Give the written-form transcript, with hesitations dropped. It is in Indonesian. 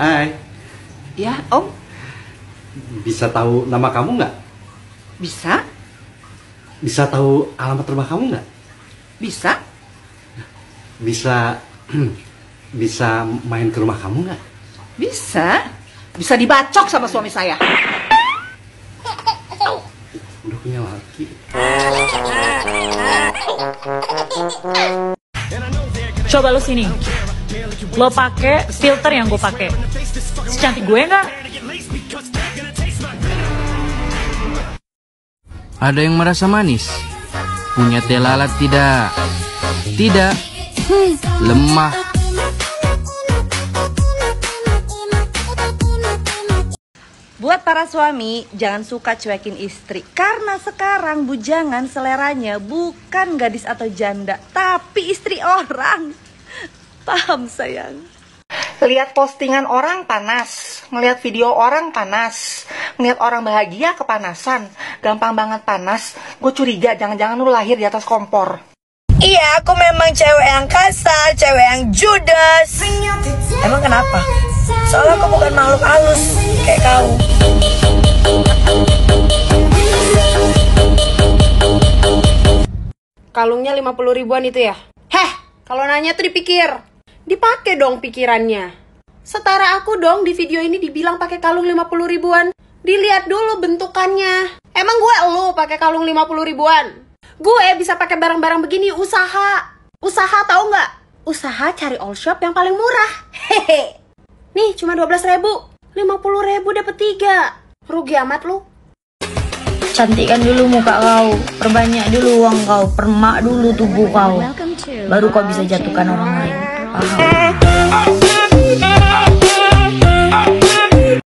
Hai. Ya, Om. Bisa tahu nama kamu nggak? Bisa? Bisa tahu alamat rumah kamu nggak? Bisa? Bisa bisa main ke rumah kamu nggak? Bisa. Bisa dibacok sama suami saya. Udah punya laki. Coba lu sini. Lo pakai filter yang gue pakai. Secantik gue nggak? Ada yang merasa manis? Punya teh lalat tidak? Tidak. Lemah. Buat para suami, jangan suka cuekin istri. Karena sekarang bujangan seleranya bukan gadis atau janda, tapi istri orang. Paham sayang? Lihat postingan orang panas, ngelihat video orang panas, ngelihat orang bahagia kepanasan, gampang banget panas. Gue curiga jangan-jangan lu lahir di atas kompor. Iya, aku memang cewek yang kasar, cewek yang judes. Emang kenapa? Soalnya aku bukan makhluk halus kayak kau. Kalungnya 50 ribuan itu ya? Heh, kalau nanya tuh dipikir. Dipakai dong pikirannya. Setara aku dong di video ini dibilang pakai kalung 50 ribuan. Dilihat dulu bentukannya. Emang gue elu pakai kalung 50 ribuan? Gue bisa pakai barang-barang begini usaha. Usaha tahu nggak? Usaha cari all shop yang paling murah. Hehe. Nih cuma 12 ribu. 50 ribu dapet 3. Rugi amat lu. Cantikkan dulu muka kau, perbanyak dulu uang kau, permak dulu tubuh kau, baru kau bisa jatuhkan orang lain. Paham?